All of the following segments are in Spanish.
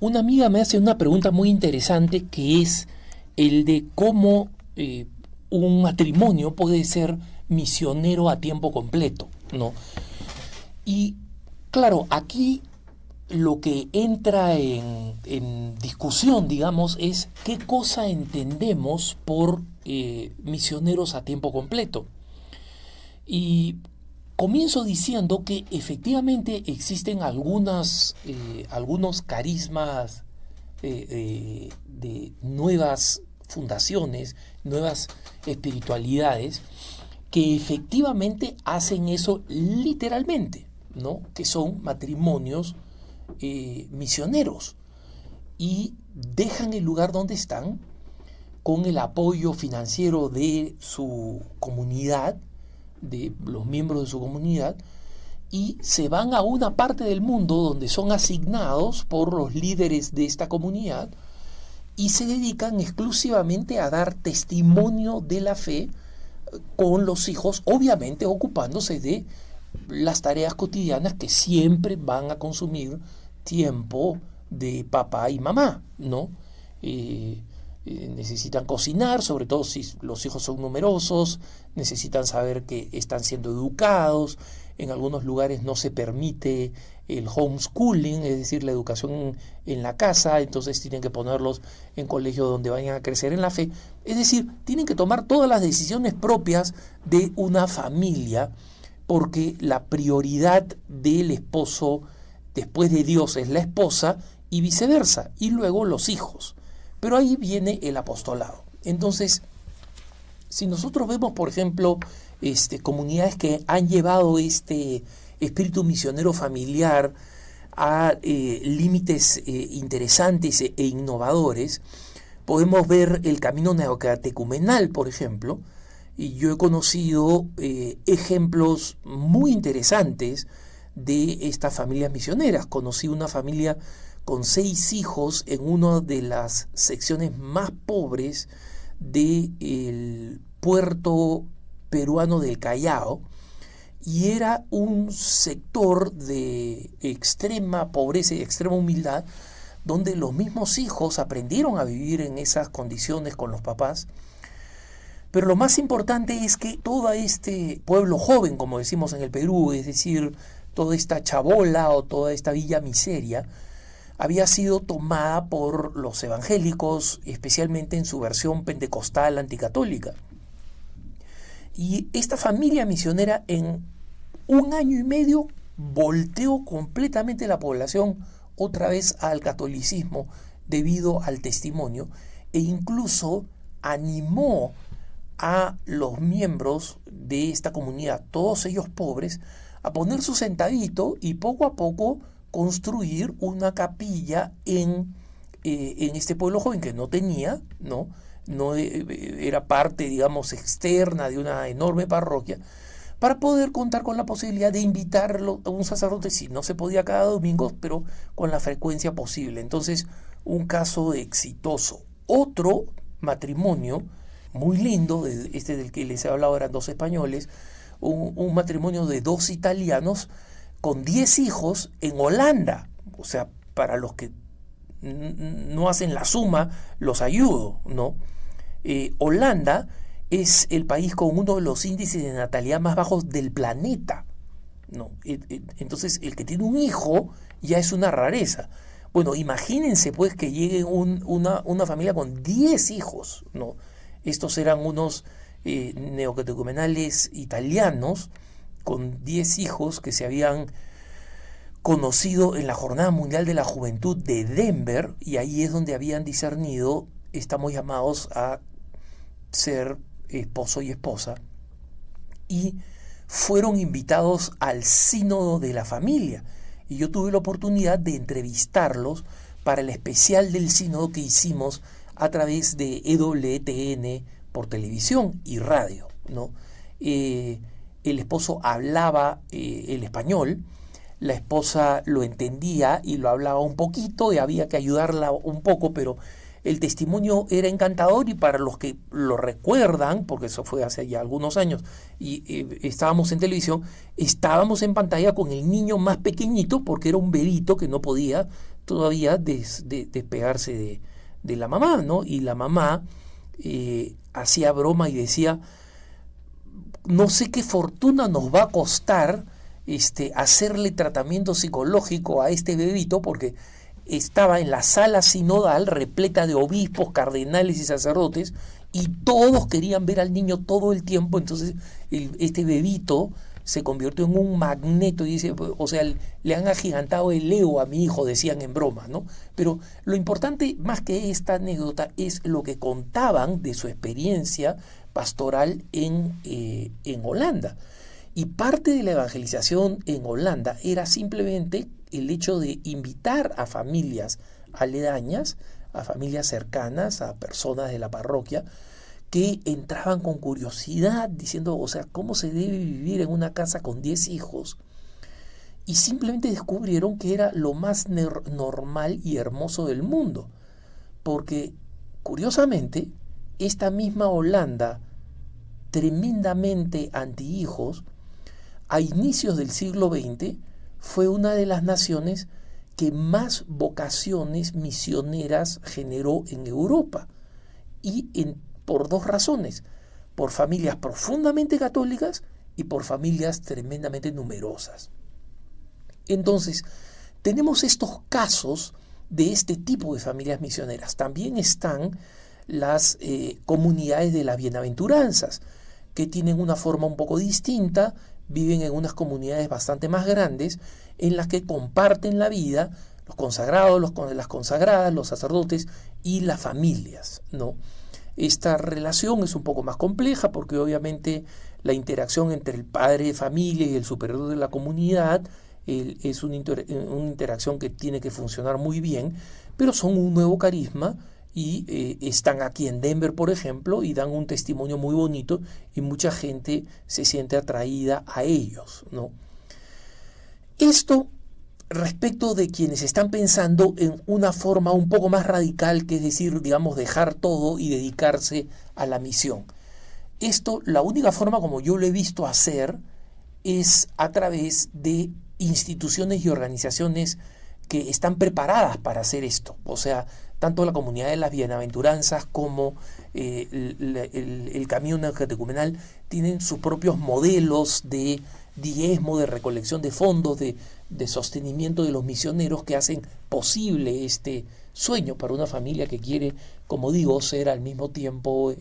Una amiga me hace una pregunta muy interesante que es el de cómo un matrimonio puede ser misionero a tiempo completo, ¿no? Y claro, aquí lo que entra en discusión, digamos, es qué cosa entendemos por misioneros a tiempo completo. Y comienzo diciendo que efectivamente existen algunos carismas de nuevas fundaciones, nuevas espiritualidades, que efectivamente hacen eso literalmente, ¿no? Que son matrimonios misioneros y dejan el lugar donde están con el apoyo financiero de su comunidad, de los miembros de su comunidad, y se van a una parte del mundo donde son asignados por los líderes de esta comunidad y se dedican exclusivamente a dar testimonio de la fe con los hijos, obviamente ocupándose de las tareas cotidianas que siempre van a consumir tiempo de papá y mamá, ¿no? Necesitan cocinar, sobre todo si los hijos son numerosos, necesitan saber que están siendo educados. En algunos lugares no se permite el homeschooling, es decir, la educación en la casa, entonces tienen que ponerlos en colegios donde vayan a crecer en la fe. Es decir, tienen que tomar todas las decisiones propias de una familia, porque la prioridad del esposo después de Dios es la esposa y viceversa, y luego los hijos. Pero ahí viene el apostolado. Entonces, si nosotros vemos, por ejemplo, comunidades que han llevado este espíritu misionero familiar a límites interesantes e innovadores, podemos ver el camino neocatecumenal, por ejemplo, y yo he conocido ejemplos muy interesantes de estas familias misioneras. Conocí una familia con 6 hijos en una de las secciones más pobres del puerto peruano del Callao, y era un sector de extrema pobreza y extrema humildad, donde los mismos hijos aprendieron a vivir en esas condiciones con los papás. Pero lo más importante es que todo este pueblo joven, como decimos en el Perú, es decir, toda esta chabola o toda esta villa miseria, había sido tomada por los evangélicos, especialmente en su versión pentecostal anticatólica. Y esta familia misionera en 1 año y medio volteó completamente la población otra vez al catolicismo debido al testimonio, e incluso animó a los miembros de esta comunidad, todos ellos pobres, a poner su centavito y poco a poco construir una capilla en este pueblo joven que no tenía, no era parte, digamos, externa de una enorme parroquia, para poder contar con la posibilidad de invitarlo a un sacerdote, si no se podía cada domingo, pero con la frecuencia posible. Entonces, un caso exitoso. Otro matrimonio muy lindo, del que les he hablado, eran 2 españoles, un matrimonio de 2 italianos con 10 hijos en Holanda. O sea, para los que no hacen la suma, los ayudo, ¿no? Holanda es el país con uno de los índices de natalidad más bajos del planeta, ¿no? Entonces, el que tiene un hijo ya es una rareza. Bueno, imagínense pues que llegue una familia con 10 hijos, ¿no? Estos eran unos neocatecumenales italianos con 10 hijos que se habían conocido en la Jornada Mundial de la Juventud de Denver, y ahí es donde habían discernido: estamos llamados a ser esposo y esposa, y fueron invitados al sínodo de la familia, y yo tuve la oportunidad de entrevistarlos para el especial del sínodo que hicimos a través de EWTN por televisión y radio, ¿no? El esposo hablaba el español, la esposa lo entendía y lo hablaba un poquito, y había que ayudarla un poco, pero el testimonio era encantador. Y para los que lo recuerdan, porque eso fue hace ya algunos años, y estábamos en televisión, estábamos en pantalla con el niño más pequeñito, porque era un bebito que no podía todavía despegarse de la mamá, ¿no? Y la mamá hacía broma y decía, no sé qué fortuna nos va a costar hacerle tratamiento psicológico a este bebito, porque estaba en la sala sinodal repleta de obispos, cardenales y sacerdotes, y todos querían ver al niño todo el tiempo. Entonces este bebito se convirtió en un magneto y dice, o sea, le han agigantado el ego a mi hijo, decían en broma, ¿no? Pero lo importante, más que esta anécdota, es lo que contaban de su experiencia pastoral en Holanda. Y parte de la evangelización en Holanda era simplemente el hecho de invitar a familias aledañas, a familias cercanas, a personas de la parroquia, que entraban con curiosidad diciendo, o sea, ¿cómo se debe vivir en una casa con 10 hijos? Y simplemente descubrieron que era lo más normal y hermoso del mundo. Porque, curiosamente, esta misma Holanda, tremendamente anti-hijos, a inicios del siglo XX, fue una de las naciones que más vocaciones misioneras generó en Europa. Y por dos razones: por familias profundamente católicas y por familias tremendamente numerosas. Entonces, tenemos estos casos de este tipo de familias misioneras. También están las comunidades de las bienaventuranzas, que tienen una forma un poco distinta, viven en unas comunidades bastante más grandes, en las que comparten la vida los consagrados, las consagradas, los sacerdotes y las familias, ¿no? Esta relación es un poco más compleja porque obviamente la interacción entre el padre de familia y el superior de la comunidad es una interacción que tiene que funcionar muy bien, pero son un nuevo carisma y están aquí en Denver, por ejemplo, y dan un testimonio muy bonito y mucha gente se siente atraída a ellos, ¿no? Esto respecto de quienes están pensando en una forma un poco más radical, que es decir, digamos, dejar todo y dedicarse a la misión. Esto, la única forma como yo lo he visto hacer es a través de instituciones y organizaciones que están preparadas para hacer esto. O sea, tanto la comunidad de las bienaventuranzas como el Camino Catecumenal tienen sus propios modelos de diezmo, de recolección de fondos, de sostenimiento de los misioneros, que hacen posible este sueño para una familia que quiere, como digo, ser al mismo tiempo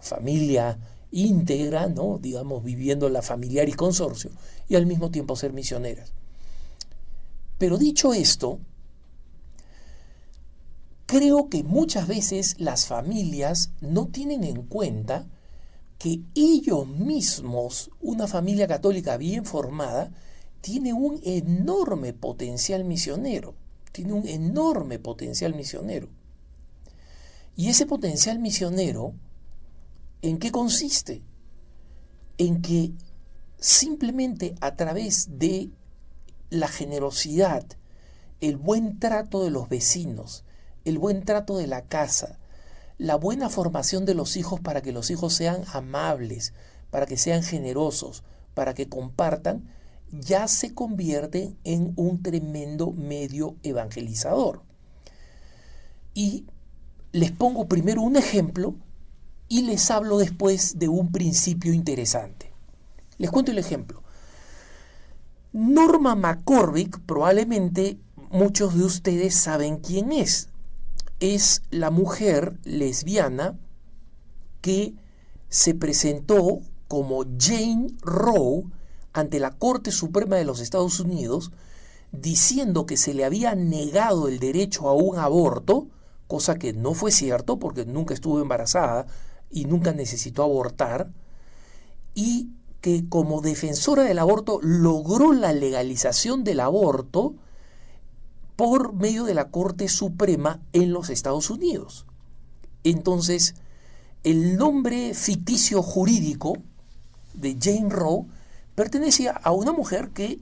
familia íntegra, ¿no? Digamos, viviendo la familiaris consorcio, y al mismo tiempo ser misioneras. Pero dicho esto, creo que muchas veces las familias no tienen en cuenta que ellos mismos, una familia católica bien formada, tiene un enorme potencial misionero. Tiene un enorme potencial misionero. Y ese potencial misionero, ¿en qué consiste? En que simplemente a través de la generosidad, el buen trato de los vecinos, el buen trato de la casa, la buena formación de los hijos para que los hijos sean amables, para que sean generosos, para que compartan, ya se convierte en un tremendo medio evangelizador. Y les pongo primero un ejemplo y les hablo después de un principio interesante. Les cuento el ejemplo. Norma McCormick, probablemente muchos de ustedes saben quién es. Es la mujer lesbiana que se presentó como Jane Roe ante la Corte Suprema de los Estados Unidos, diciendo que se le había negado el derecho a un aborto, cosa que no fue cierto porque nunca estuvo embarazada y nunca necesitó abortar, y que como defensora del aborto logró la legalización del aborto por medio de la Corte Suprema en los Estados Unidos. Entonces, el nombre ficticio jurídico de Jane Roe pertenecía a una mujer que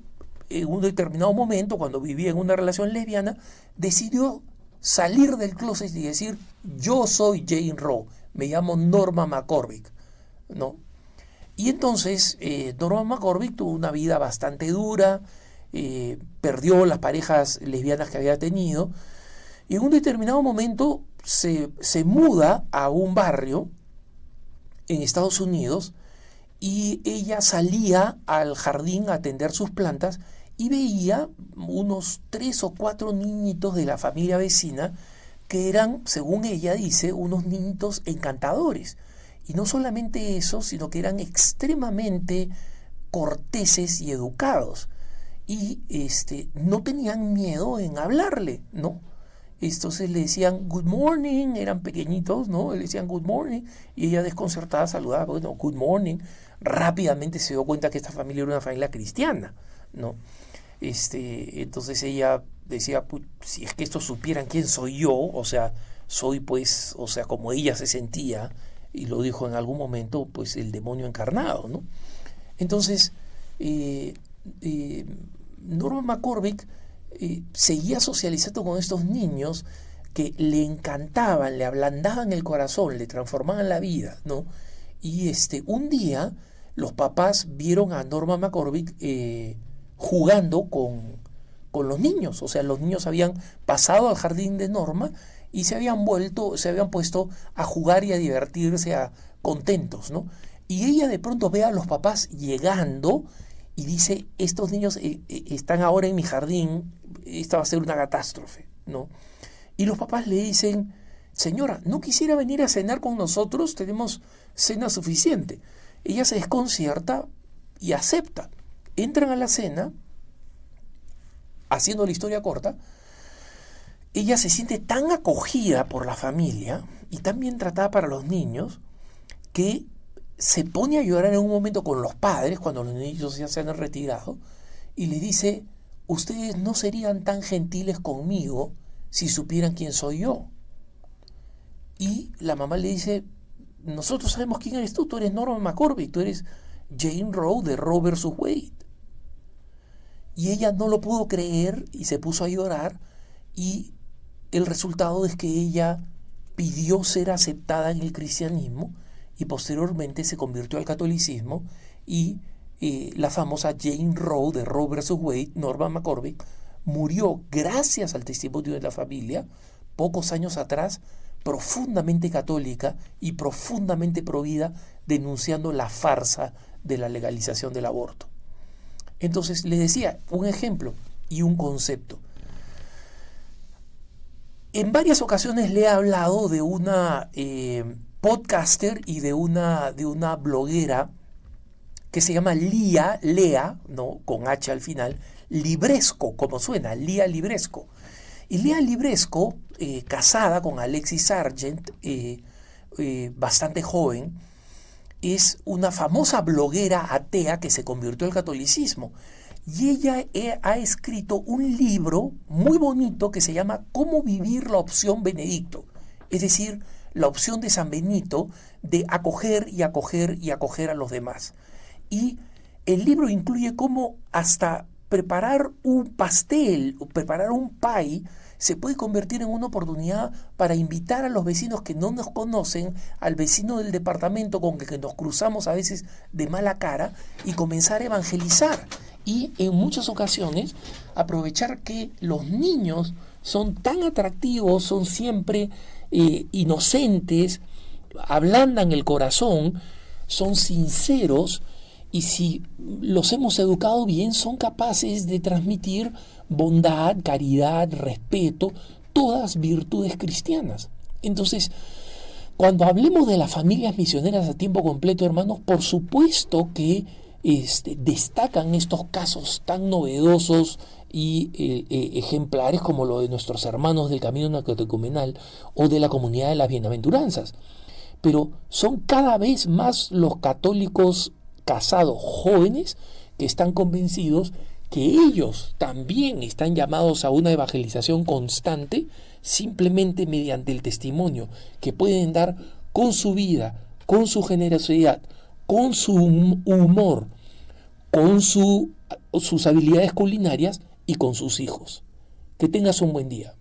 en un determinado momento, cuando vivía en una relación lesbiana, decidió salir del closet y decir: yo soy Jane Roe, me llamo Norma McCormick, ¿no? Y entonces Norma McCormick tuvo una vida bastante dura, perdió las parejas lesbianas que había tenido, y en un determinado momento se muda a un barrio en Estados Unidos, y ella salía al jardín a atender sus plantas y veía unos 3 o 4 niñitos de la familia vecina que eran, según ella dice, unos niñitos encantadores. Y no solamente eso, sino que eran extremadamente corteses y educados. Y no tenían miedo en hablarle, ¿no? Entonces le decían good morning, eran pequeñitos, ¿no? Le decían good morning, y ella desconcertada saludaba, bueno, good morning. Rápidamente se dio cuenta que esta familia era una familia cristiana, ¿no? Entonces ella decía, si es que estos supieran quién soy yo, o sea, soy pues, o sea, como ella se sentía, y lo dijo en algún momento, pues el demonio encarnado, ¿no? Entonces, Norma McCormick seguía socializando con estos niños que le encantaban, le ablandaban el corazón, le transformaban la vida, ¿no? Y un día los papás vieron a Norma McCormick jugando con los niños. O sea, los niños habían pasado al jardín de Norma y se habían puesto a jugar y a divertirse, contentos, ¿no? Y ella de pronto ve a los papás llegando y dice, estos niños están ahora en mi jardín, esta va a ser una catástrofe, ¿no? Y los papás le dicen, señora, ¿no quisiera venir a cenar con nosotros? Tenemos cena suficiente. Ella se desconcierta y acepta. Entran a la cena, haciendo la historia corta, ella se siente tan acogida por la familia y tan bien tratada para los niños que se pone a llorar en un momento con los padres cuando los niños ya se han retirado y le dice, ustedes no serían tan gentiles conmigo si supieran quién soy yo. Y la mamá le dice, nosotros sabemos quién eres tú eres Norma McCormick, tú eres Jane Roe de Roe vs. Wade. Y ella no lo pudo creer y se puso a llorar, y el resultado es que ella pidió ser aceptada en el cristianismo y posteriormente se convirtió al catolicismo, y la famosa Jane Roe de Roe vs. Wade, Norma McCormick, murió gracias al testimonio de la familia pocos años atrás, profundamente católica y profundamente provida, denunciando la farsa de la legalización del aborto. Entonces le decía un ejemplo y un concepto. En varias ocasiones le he hablado de una podcaster y de una bloguera que se llama Lea, ¿no? Con H al final, Libresco, como suena, Lea Libresco. Y Lea Libresco, casada con Alexis Sargent, bastante joven, es una famosa bloguera atea que se convirtió al catolicismo. Y ella ha escrito un libro muy bonito que se llama Cómo vivir la opción Benedicto. Es decir, la opción de San Benito de acoger y acoger y acoger a los demás. Y el libro incluye cómo hasta preparar un pastel o preparar un pie se puede convertir en una oportunidad para invitar a los vecinos que no nos conocen, al vecino del departamento con el que nos cruzamos a veces de mala cara, y comenzar a evangelizar. Y en muchas ocasiones aprovechar que los niños son tan atractivos, son siempre inocentes, ablandan el corazón, son sinceros, y si los hemos educado bien, son capaces de transmitir bondad, caridad, respeto, todas virtudes cristianas. Entonces, cuando hablemos de las familias misioneras a tiempo completo, hermanos, por supuesto que destacan estos casos tan novedosos y ejemplares como lo de nuestros hermanos del Camino Neocatecumenal o de la Comunidad de las Bienaventuranzas. Pero son cada vez más los católicos casados jóvenes que están convencidos que ellos también están llamados a una evangelización constante, simplemente mediante el testimonio que pueden dar con su vida, con su generosidad, con su humor, con sus habilidades culinarias y con sus hijos. Que tengas un buen día.